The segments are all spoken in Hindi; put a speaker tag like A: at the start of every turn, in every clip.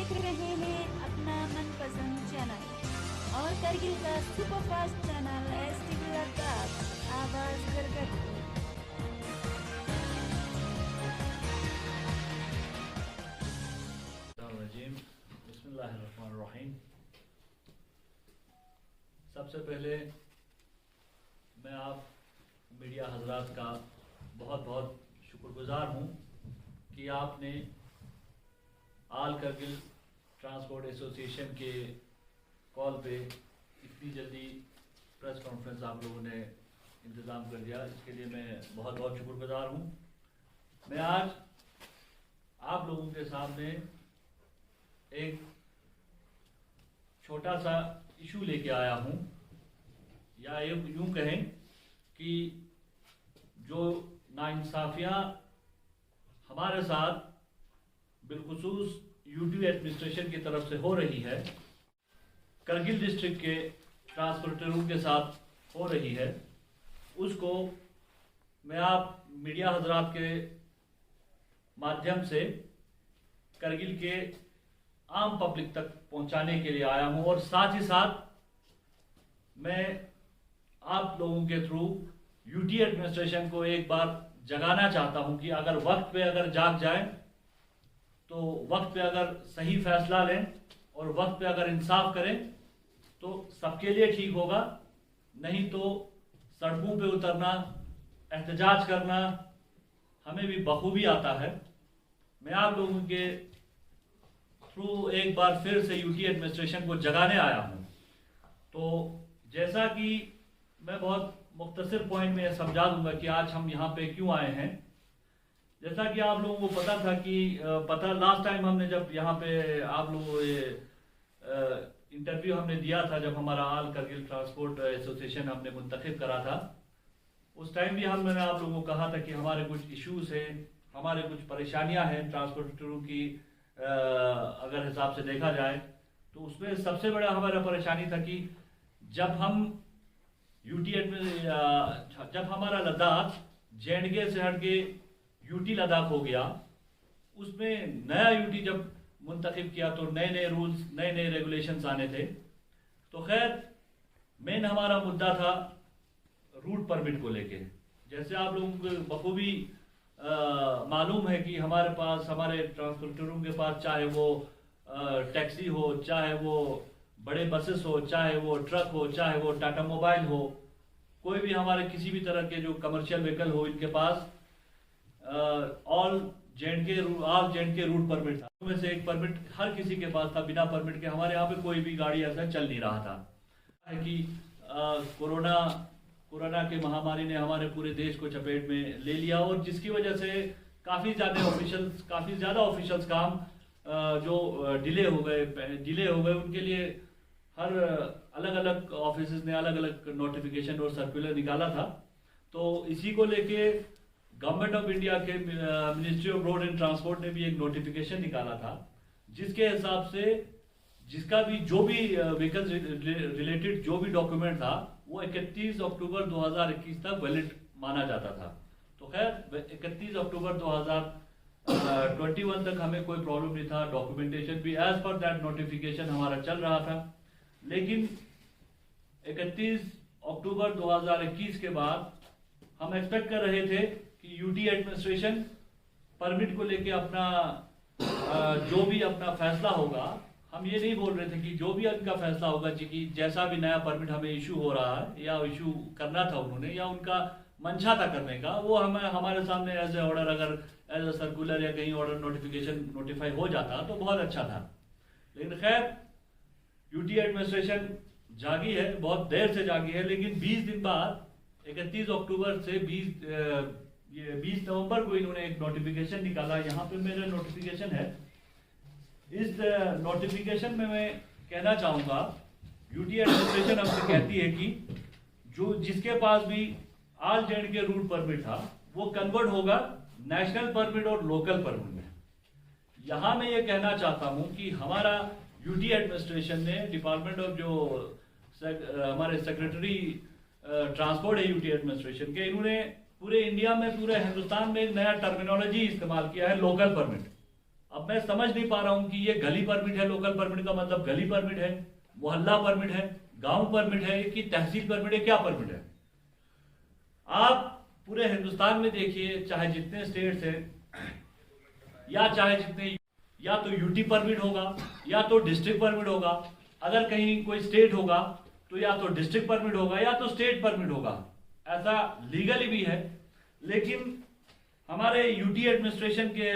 A: देख रहे हैं अपना मनपसंद चैनल और करगिल का सुपरफास्ट चैनल STV लद्दाख, आवाज करगल।
B: बिस्मिल्लाहिर्रहमानिर्रहीम। सबसे पहले मैं आप मीडिया हजरात का बहुत बहुत शुक्रगुजार हूँ कि आपने आल करगिल ट्रांसपोर्ट एसोसिएशन के कॉल पे इतनी जल्दी प्रेस कॉन्फ्रेंस आप लोगों ने इंतज़ाम कर दिया। इसके लिए मैं बहुत बहुत शुक्रगुजार हूँ। मैं आज आप लोगों के सामने एक छोटा सा इशू लेके आया हूँ, या यूँ कहें कि जो नाइंसाफ़ियाँ हमारे साथ बिलखुसूस यूटी एडमिनिस्ट्रेशन की तरफ से हो रही है, करगिल डिस्ट्रिक्ट के ट्रांसपोर्टरों के साथ हो रही है, उसको मैं आप मीडिया हजरात के माध्यम से करगिल के आम पब्लिक तक पहुंचाने के लिए आया हूं। और साथ ही साथ मैं आप लोगों के थ्रू यूटी एडमिनिस्ट्रेशन को एक बार जगाना चाहता हूं कि अगर वक्त पे अगर जाग जाए तो वक्त पे अगर सही फैसला लें और वक्त पे अगर इंसाफ करें तो सबके लिए ठीक होगा। नहीं तो सड़कों पे उतरना, एहतजाज करना हमें भी बखूबी आता है। मैं आप लोगों के थ्रू एक बार फिर से यूटी एडमिनिस्ट्रेशन को जगाने आया हूं। तो जैसा कि मैं बहुत मुख्तसर पॉइंट में समझा दूंगा कि आज हम यहाँ पे क्यों आए हैं। जैसा कि आप लोगों को पता था कि लास्ट टाइम हमने जब यहाँ पे आप लोगों इंटरव्यू हमने दिया था, जब हमारा आल करगिल ट्रांसपोर्ट एसोसिएशन हमने मुंतखब करा था, उस टाइम भी मैंने आप लोगों को कहा था कि हमारे कुछ इश्यूज हैं, हमारे कुछ परेशानियां हैं ट्रांसपोर्टरों की। अगर हिसाब से देखा जाए तो उसमें सबसे बड़ा हमारा परेशानी था कि जब हमारा लद्दाख JNK से हट के यूटी लद्दाख हो गया, उसमें नया यूटी जब मुंतखब किया तो नए नए रूल्स, नए नए रेगुलेशंस आने थे। तो खैर मेन हमारा मुद्दा था रूट परमिट को लेके। जैसे आप लोगों को बखूबी मालूम है कि हमारे पास, हमारे ट्रांसपोर्टरों के पास, चाहे वो टैक्सी हो, चाहे वो बड़े बसेस हो, चाहे वो ट्रक हो, चाहे वो टाटा मोबाइल हो, कोई भी हमारे किसी भी तरह के जो कमर्शियल व्हीकल हो, इनके पास ऑल JNK रूट परमिट था। उनमें से एक परमिट हर किसी के पास था। बिना परमिट के हमारे यहाँ पे कोई भी गाड़ी ऐसा चल नहीं रहा था। है कि कोरोना के महामारी ने हमारे पूरे देश को चपेट में ले लिया, और जिसकी वजह से काफ़ी ज़्यादा ऑफिशियल्स काम जो डिले हो गए, उनके लिए हर अलग अलग ऑफिस ने अलग अलग नोटिफिकेशन और सर्कुलर निकाला था। तो इसी को लेके गवर्नमेंट ऑफ इंडिया के ministry of road and transport ने भी एक नोटिफिकेशन निकाला था, जिसके हिसाब से जिसका भी जो भी व्हीकल रिलेटेड जो भी डॉक्यूमेंट था वो 31 अक्टूबर 2021 तक वैलिड माना जाता था। तो खैर 31 अक्टूबर 2021 तक हमें कोई प्रॉब्लम नहीं था। डॉक्यूमेंटेशन भी एज पर दैट नोटिफिकेशन हमारा चल रहा था। लेकिन 31 अक्टूबर 2021 के बाद हम एक्सपेक्ट कर रहे थे कि यूटी एडमिनिस्ट्रेशन परमिट को लेके अपना जो भी अपना फैसला होगा, हम ये नहीं बोल रहे थे कि जो भी उनका फैसला होगा कि जैसा भी नया परमिट हमें इशू हो रहा है या इशू करना था उन्होंने, या उनका मंशा था करने का, वो हमें हमारे सामने एज ए ऑर्डर, अगर एज ए सर्कुलर या कहीं ऑर्डर नोटिफाई हो जाता तो बहुत अच्छा था। लेकिन खैर यूटी एडमिनिस्ट्रेशन जागी है, बहुत देर से जागी है। लेकिन 20 दिन बाद 31 अक्टूबर से 20 नवंबर को इन्होंने एक नोटिफिकेशन निकाला। यहाँ पे मेरा नोटिफिकेशन है। इस नोटिफिकेशन में मैं कहना चाहूँगा, यूटी एडमिनिस्ट्रेशन हमसे कहती है कि जिसके पास भी ऑल JNK रूट परमिट था वो कन्वर्ट होगा नेशनल परमिट और लोकल परमिट में। यहाँ मैं ये कहना चाहता हूँ कि हमारा यूटी एडमिनिस्ट्रेशन ने डिपार्टमेंट ऑफ जो हमारे सेक्रेटरी ट्रांसपोर्ट है यूटी एडमिनिस्ट्रेशन के, इन्होंने पूरे इंडिया में, पूरे हिंदुस्तान में एक नया टर्मिनोलॉजी इस्तेमाल किया है, लोकल परमिट। अब अब मैं समझ नहीं पा रहा हूं कि ये गली परमिट है, लोकल परमिट का मतलब गली परमिट है, मोहल्ला परमिट है, गांव परमिट है कि तहसील परमिट है, क्या परमिट है। आप पूरे हिंदुस्तान में देखिए, चाहे जितने स्टेट्स हैं या चाहे जितने, या तो यूटी परमिट होगा या तो डिस्ट्रिक्ट परमिट होगा। अगर कहीं कोई स्टेट होगा तो या तो डिस्ट्रिक्ट परमिट होगा या तो स्टेट परमिट होगा, ऐसा लीगली भी है। लेकिन हमारे यूटी एडमिनिस्ट्रेशन के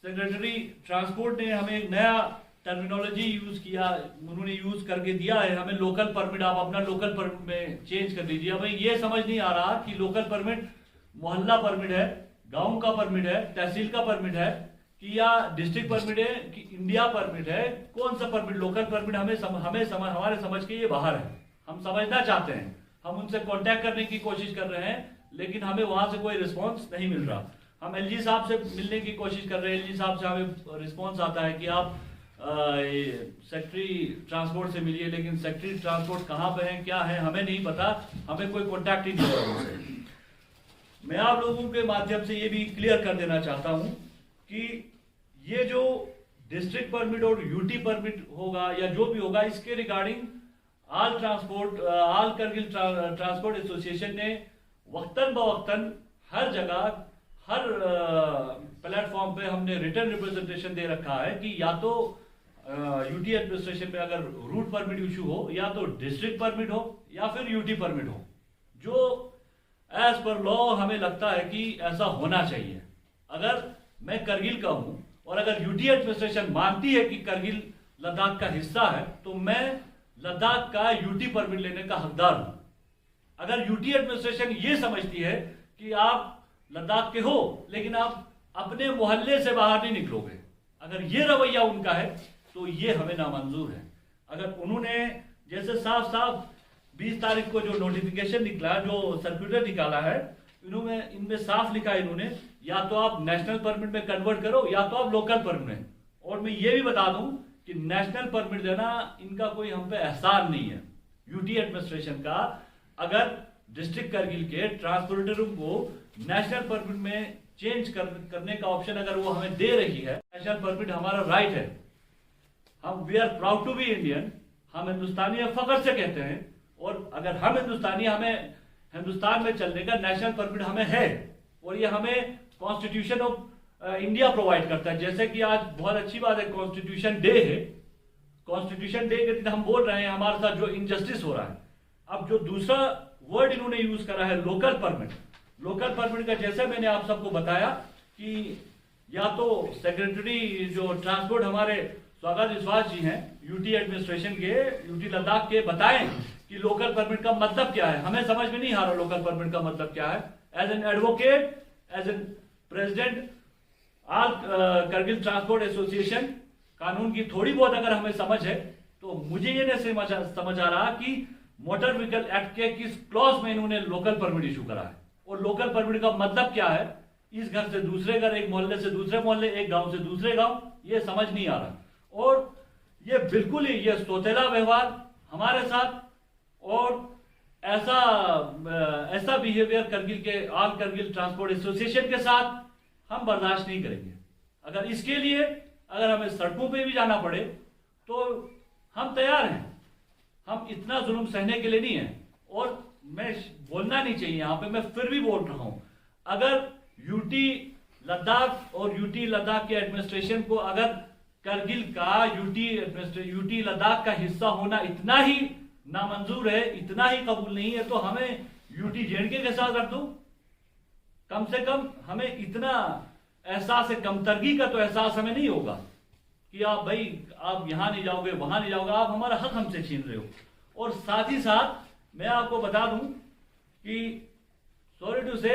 B: सेक्रेटरी ट्रांसपोर्ट ने हमें एक नया टर्मिनोलॉजी यूज किया, उन्होंने यूज करके दिया है हमें लोकल परमिट, आप अपना लोकल परमिट में चेंज कर दीजिए। हमें ये समझ नहीं आ रहा कि लोकल परमिट मोहल्ला परमिट है, गांव का परमिट है, तहसील का परमिट है कि या डिस्ट्रिक्ट परमिट है कि इंडिया परमिट है, कौन सा परमिट। लोकल परमिट हमारे समझ के ये बाहर है। हम समझना चाहते हैं, हम उनसे कांटेक्ट करने की कोशिश कर रहे हैं, लेकिन हमें वहां से कोई रिस्पांस नहीं मिल रहा। हम एलजी साहब से मिलने की कोशिश कर रहे हैं, एलजी साहब से हमें रिस्पांस आता है कि आप सेक्रेटरी ट्रांसपोर्ट से मिलिए, लेकिन सेक्रेटरी ट्रांसपोर्ट कहाँ पे है, क्या है, हमें नहीं पता, हमें कोई कांटेक्ट ही नहीं हो रहा उनसे। मैं आप लोगों के माध्यम से ये भी क्लियर कर देना चाहता हूं कि ये जो डिस्ट्रिक्ट परमिट और यूटी परमिट होगा या जो भी होगा, इसके regarding all Kargil transport association ने वक्तन बवक्तन हर जगह हर प्लेटफॉर्म पे हमने रिटर्न रिप्रेजेंटेशन दे रखा है कि या तो यूटी एडमिनिस्ट्रेशन में अगर रूट परमिट इशू हो या तो डिस्ट्रिक्ट परमिट हो या फिर यूटी परमिट हो, जो एज पर लॉ हमें लगता है कि ऐसा होना चाहिए। अगर मैं करगिल का हूं और अगर यूटी एडमिनिस्ट्रेशन मानती है कि करगिल लद्दाख का हिस्सा है तो मैं लद्दाख का यूटी परमिट लेने का हकदार हूं। अगर यूटी एडमिनिस्ट्रेशन ये समझती है कि आप लद्दाख के हो लेकिन आप अपने मोहल्ले से बाहर नहीं निकलोगे, अगर ये रवैया उनका है तो ये हमें नामंजूर है। अगर उन्होंने जैसे साफ साफ 20 तारीख को जो नोटिफिकेशन निकला, जो सर्कुलर निकाला है, इन्होंने इनमें साफ लिखा है, इन्होंने या तो आप नेशनल परमिट में कन्वर्ट करो या तो आप लोकल परमिट में। और मैं ये भी बता दूं कि नेशनल परमिट देना इनका कोई हम पे एहसान नहीं है यूटी एडमिनिस्ट्रेशन का। अगर डिस्ट्रिक्ट करगिल के ट्रांसपोर्टरों को नेशनल परमिट में चेंज करने का ऑप्शन अगर वो हमें दे रही है, नेशनल परमिट हमारा राइट है। हम we are proud to be Indian, हम हिंदुस्तानी फख्र से कहते हैं, और अगर हम हिंदुस्तानी, हमें हिंदुस्तान में चलने का नेशनल परमिट हमें है और ये हमें कॉन्स्टिट्यूशन ऑफ इंडिया प्रोवाइड करता है। जैसे कि आज बहुत अच्छी बात है, कॉन्स्टिट्यूशन डे है, कॉन्स्टिट्यूशन डे के दिन हम बोल रहे हैं हमारे साथ जो इनजस्टिस हो रहा है। अब जो दूसरा वर्ड इन्होंने यूज करा है लोकल परमिट, लोकल परमिट का जैसे मैंने आप सबको बताया कि या तो सेक्रेटरी जो ट्रांसपोर्ट हमारे स्वागत विश्वास जी हैं यूटी एडमिनिस्ट्रेशन के, यूटी लद्दाख के, बताएं कि लोकल परमिट का मतलब क्या है। हमें समझ में नहीं आ रहा लोकल परमिट का मतलब क्या है। As an advocate, as an president all Kargil transport association, कानून की थोड़ी बहुत अगर हमें समझ है तो मुझे ये नहीं समझ आ रहा कि मोटर व्हीकल एक्ट के किस क्लॉज में इन्होंने लोकल परमिट इशू करा है और लोकल परमिट का मतलब क्या है। इस घर से दूसरे घर, एक मोहल्ले से दूसरे मोहल्ले, एक गांव से दूसरे गांव, ये समझ नहीं आ रहा। और ये बिल्कुल ही ये सौतेला व्यवहार हमारे साथ और ऐसा बिहेवियर करगिल के ऑल करगिल ट्रांसपोर्ट एसोसिएशन के साथ हम बर्दाश्त नहीं करेंगे। अगर इसके लिए अगर हमें सड़कों पे भी जाना पड़े तो हम तैयार हैं। हम इतना जुल्म सहने के लिए नहीं है। और मैं बोलना नहीं चाहिए यहाँ पे, मैं फिर भी बोल रहा हूं, अगर यूटी लद्दाख और यूटी लद्दाख के एडमिनिस्ट्रेशन को अगर करगिल का यूटी लद्दाख का हिस्सा होना इतना ही नामंजूर है, इतना ही कबूल नहीं है, तो हमें यूटी जेएंडके के साथ रख दो। कम से कम हमें इतना एहसास है, कमतरगी का तो एहसास हमें नहीं होगा कि आप भाई आप यहां नहीं जाओगे, वहां नहीं जाओगे, आप हमारा हक हमसे छीन रहे हो। और साथ ही साथ मैं आपको बता दूं कि सॉरी टू से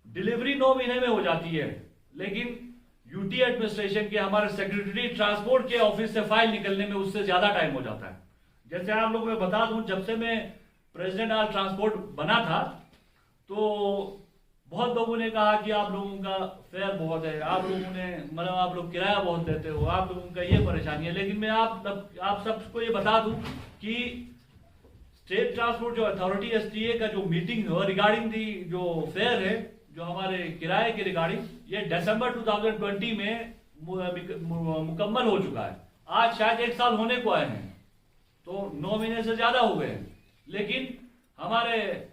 B: डिलीवरी 9 महीने में हो जाती है, लेकिन यूटी एडमिनिस्ट्रेशन के हमारे सेक्रेटरी ट्रांसपोर्ट के ऑफिस से फाइल निकलने में उससे ज्यादा टाइम हो जाता है। जैसे आप लोगों को बता दूं, जब से मैं प्रेसिडेंट ऑल ट्रांसपोर्ट बना था तो बहुत लोगों ने कहा कि आप लोगों का फेयर बहुत है, आप लोगों ने मतलब आप लोग किराया बहुत देते हो, आप लोगों का ये परेशानी है। लेकिन मैं आप सबको ये बता दूं कि स्टेट ट्रांसपोर्ट जो अथॉरिटी एसटीए का जो मीटिंग हो रिगार्डिंग दी जो फेयर है, जो हमारे किराए के रिगार्डिंग, ये दिसंबर 2020 में मुकम्मल हो चुका है। आज शायद 1 साल होने को आए हैं, तो 9 महीने से ज्यादा हो गए हैं, लेकिन हमारे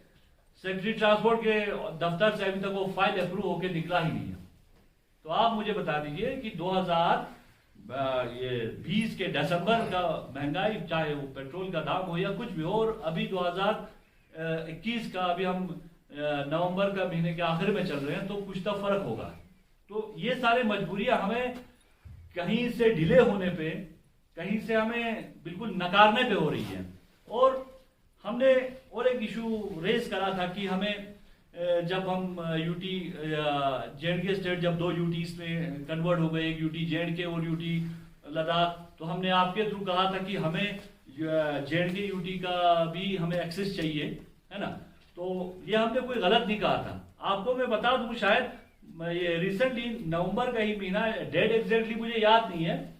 B: सेक्रेटरी ट्रांसपोर्ट के दफ्तर से अभी तक वो फाइल अप्रूव होकर निकला ही नहीं है। तो आप मुझे बता दीजिए कि 2020 के दिसंबर का महंगाई, चाहे वो पेट्रोल का दाम हो या कुछ भी हो, और अभी 2021 का अभी हम नवंबर का महीने के आखिर में चल रहे हैं, तो कुछ तो फर्क होगा। तो ये सारे मजबूरियां हमें कहीं से डिले होने पे, कहीं से हमें बिल्कुल नकारने पे हो रही है। और हमने और एक इशू रेज करा था कि हमें जब हम यूटी जेएंडके स्टेट जब 2 यूटीज में कन्वर्ट हो गए, एक यूटी जेएंडके और यूटी लद्दाख, तो हमने आपके थ्रू कहा था कि हमें जेएंडके यूटी का भी हमें एक्सेस चाहिए, है ना। तो ये हमने कोई गलत नहीं कहा था। आपको मैं बता दूं, शायद ये रिसेंटली नवंबर का ही महीना, डेट एग्जैक्टली मुझे याद नहीं है,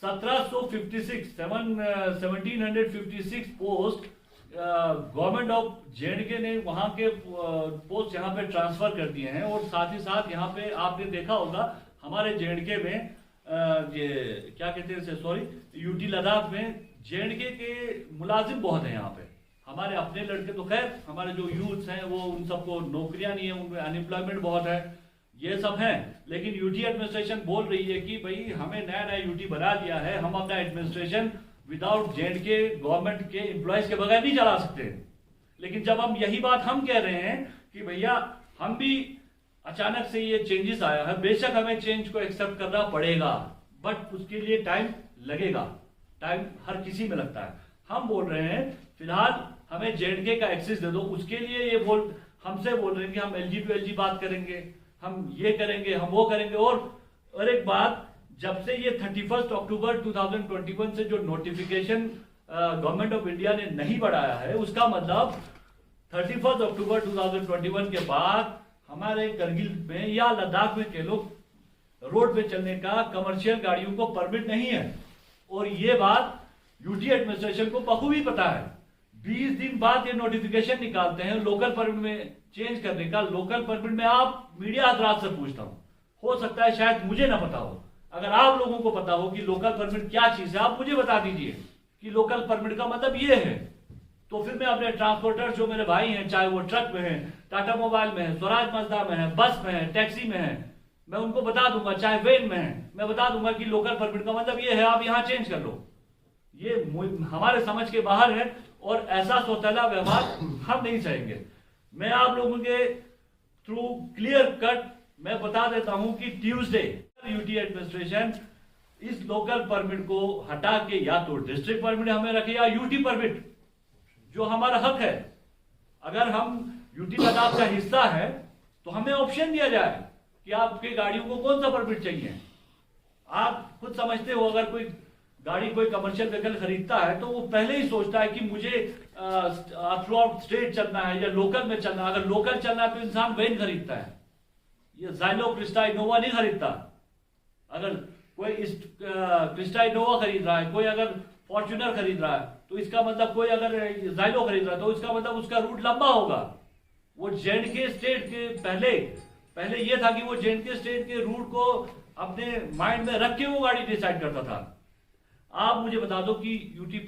B: 1756 पोस्ट गवर्नमेंट ऑफ जेएंडके ने वहां के पोस्ट यहाँ पे ट्रांसफर कर दिए हैं। और साथ ही साथ यहाँ पे आपने देखा होगा हमारे जेएंडके में ये क्या कहते हैं, सॉरी, यूटी लद्दाख में जेएंडके के मुलाजिम बहुत हैं यहाँ पे। हमारे अपने लड़के तो खैर, हमारे जो यूथ्स हैं वो उन सबको नौकरियां नहीं है, उनमें अनएम्प्लॉयमेंट बहुत है, ये सब हैं। लेकिन यूटी एडमिनिस्ट्रेशन बोल रही है कि भाई हमें नया नया यूटी बना दिया है, हम अपना एडमिनिस्ट्रेशन विदाउट जेएंडके गवर्नमेंट के एम्प्लॉयज के बगैर नहीं चला सकते। लेकिन जब हम यही बात हम कह रहे हैं कि भैया हम भी अचानक से ये चेंजेस आया है, बेशक हमें चेंज को एक्सेप्ट करना पड़ेगा, बट उसके लिए टाइम लगेगा, टाइम हर किसी में लगता है। हम बोल रहे हैं फिलहाल हमें जेएंडके का एक्सेस दे दो, उसके लिए ये हमसे बोल रहे हैं कि हम एलजी टू एलजी बात करेंगे, हम ये करेंगे, हम वो करेंगे। और एक बात, जब से ये 31 अक्टूबर 2021 से जो नोटिफिकेशन गवर्नमेंट ऑफ इंडिया ने नहीं बढ़ाया है, उसका मतलब 31 अक्टूबर 2021 के बाद हमारे करगिल में या लद्दाख में के लोग रोड पे चलने का कमर्शियल गाड़ियों को परमिट नहीं है। और ये बात यूटी एडमिनिस्ट्रेशन को बखूबी पता है। 20 दिन बाद ये नोटिफिकेशन निकालते हैं लोकल परमिट में चेंज करने का। लोकल परमिट में आप मीडिया हजरात से पूछता हूं, हो सकता है शायद मुझे ना पता हो, अगर आप लोगों को पता हो कि लोकल परमिट क्या चीज है, आप मुझे बता दीजिए कि लोकल परमिट का मतलब ये है। तो फिर मैं अपने ट्रांसपोर्टर जो मेरे भाई हैं, चाहे वो ट्रक में है, टाटा मोबाइल में है, स्वराज मजदा में है, बस में है, टैक्सी में है, मैं उनको बता दूंगा, चाहे वेन में है, मैं बता दूंगा कि लोकल परमिट का मतलब ये है, आप यहां चेंज कर लो। ये हमारे समझ के बाहर है और ऐसा सौतेला व्यवहार हम नहीं सहेंगे। मैं आप लोगों के थ्रू क्लियर कट मैं बता देता हूं कि ट्यूसडे यूटी एडमिनिस्ट्रेशन इस लोकल परमिट को हटा के या तो डिस्ट्रिक्ट परमिट हमें रखे या यूटी परमिट, जो हमारा हक है। अगर हम यूटी लद्दाख का हिस्सा है तो हमें ऑप्शन दिया जाए कि आपके गाड़ियों को कौन सा परमिट चाहिए। आप खुद समझते हो, अगर कोई गाड़ी कोई कमर्शियल व्हीकल खरीदता है तो वो पहले ही सोचता है कि मुझे थ्रू आउट स्टेट चलना है या लोकल में चलना है। अगर लोकल चलना है तो इंसान वेन खरीदता है, ये ज़ाइलो, क्रिस्टा, इनोवा नहीं खरीदता। अगर कोई क्रिस्टा इनोवा खरीद रहा है, कोई अगर फॉर्च्यूनर खरीद रहा है, तो इसका मतलब, कोई अगर ज़ाइलो खरीद रहा है तो इसका मतलब उसका रूट लंबा होगा। वो जेएंडके स्टेट के पहले ये था कि वो जेएंडके स्टेट के रूट को अपने माइंड में रख के वो गाड़ी डिसाइड करता था। आप मुझे बता दो कि यूटी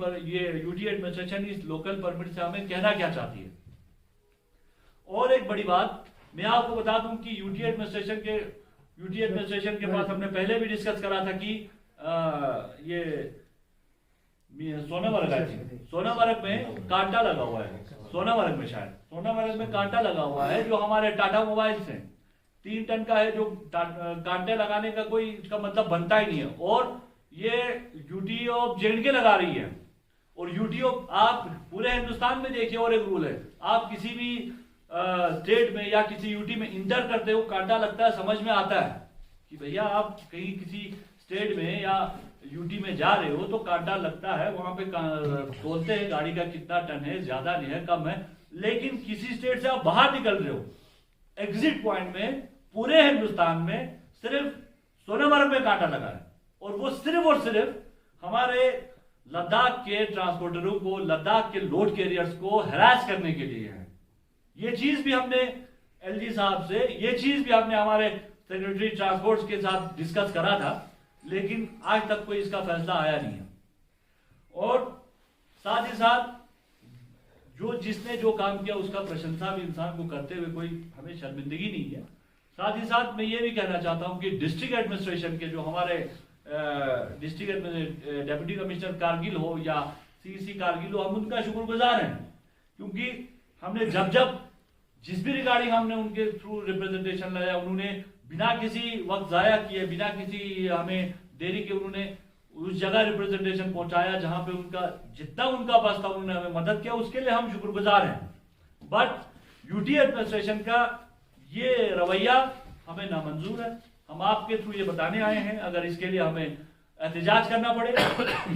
B: एडमिनिस्ट्रेशन इस लोकल परमिट से हमें कहना क्या चाहती है। और एक बड़ी बात मैं आपको बता दूं कि यूटी एडमिनिस्ट्रेशन के पास हमने पहले भी डिस्कस करा था कि ये सोनामर्ग में कांटा लगा हुआ है, सोनामर्ग में कांटा लगा हुआ है जो हमारे टाटा मोबाइल्स हैं, 3 टन का है, जो कांटे लगाने का कोई इसका मतलब बनता ही नहीं है। और ये यूटी ऑफ जेएंडके लगा रही है। और यूटी ऑफ, आप पूरे हिंदुस्तान में देखिए, और एक रूल है, आप किसी भी स्टेट में या किसी यूटी में इंटर करते हो, कांटा लगता है, समझ में आता है कि भैया आप कहीं किसी स्टेट में या यूटी में जा रहे हो तो कांटा लगता है, वहां पे तोलते हैं गाड़ी का कितना टन है, ज्यादा नहीं है, कम है। लेकिन किसी स्टेट से आप बाहर निकल रहे हो, एग्जिट पॉइंट में पूरे हिंदुस्तान में सिर्फ सोनामर्ग में कांटा लगा है। और वो सिर्फ और सिर्फ हमारे लद्दाख के ट्रांसपोर्टरों को, लद्दाख के लोड कैरियर्स को हैरास करने के लिए है। ये चीज भी हमने एलजी साहब से, ये चीज भी हमने हमारे सेक्रेटरी ट्रांसपोर्ट के साथ डिस्कस करा था, लेकिन आज तक कोई इसका फैसला आया नहीं है। और साथ ही साथ जिसने जो काम किया उसका प्रशंसा भी इंसान को करते हुए कोई हमें शर्मिंदगी नहीं है। साथ ही साथ मैं ये भी कहना चाहता हूं कि डिस्ट्रिक्ट एडमिनिस्ट्रेशन के जो हमारे डिस्ट्रिक्ट डेप्यूटी कमिश्नर कारगिल हो या सीसी कारगिल हो, हम उनका शुक्रगुजार हैं, क्योंकि हमने जब जिस भी रिगार्डिंग हमने उनके थ्रू रिप्रेजेंटेशन लाया, उन्होंने बिना किसी वक्त जाया किए, बिना किसी हमें देरी के उन्होंने उस जगह रिप्रेजेंटेशन पहुंचाया जहां पे उनका जितना उनका बस था उन्होंने हमें मदद किया, उसके लिए हम शुक्रगुजार हैं। बट यूटी एडमिनिस्ट्रेशन का ये रवैया हमें नामंजूर है। हम आपके थ्रू ये बताने आए हैं, अगर इसके लिए हमें एहतजाज करना पड़े,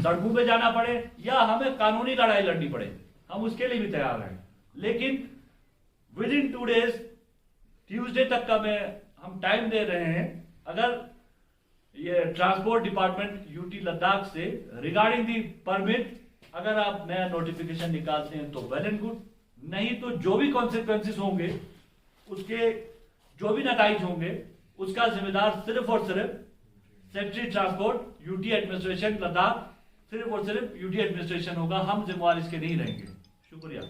B: सड़कों पे जाना पड़े या हमें कानूनी लड़ाई लड़नी पड़े, हम उसके लिए भी तैयार हैं। लेकिन विद इन 2 days ट्यूसडे तक का हम टाइम दे रहे हैं। अगर ये ट्रांसपोर्ट डिपार्टमेंट यूटी लद्दाख से रिगार्डिंग दी परमिट अगर आप नया नोटिफिकेशन निकालते हैं तो वेल एंड गुड, नहीं तो जो भी कॉन्सिक्वेंसेस होंगे, उसके जो भी नताइज होंगे, उसका जिम्मेदार सिर्फ और सिर्फ secretary transport UT administration Ladakh, सिर्फ और सिर्फ यूटी एडमिनिस्ट्रेशन होगा। हम जिम्मेवार इसके नहीं रहेंगे। शुक्रिया।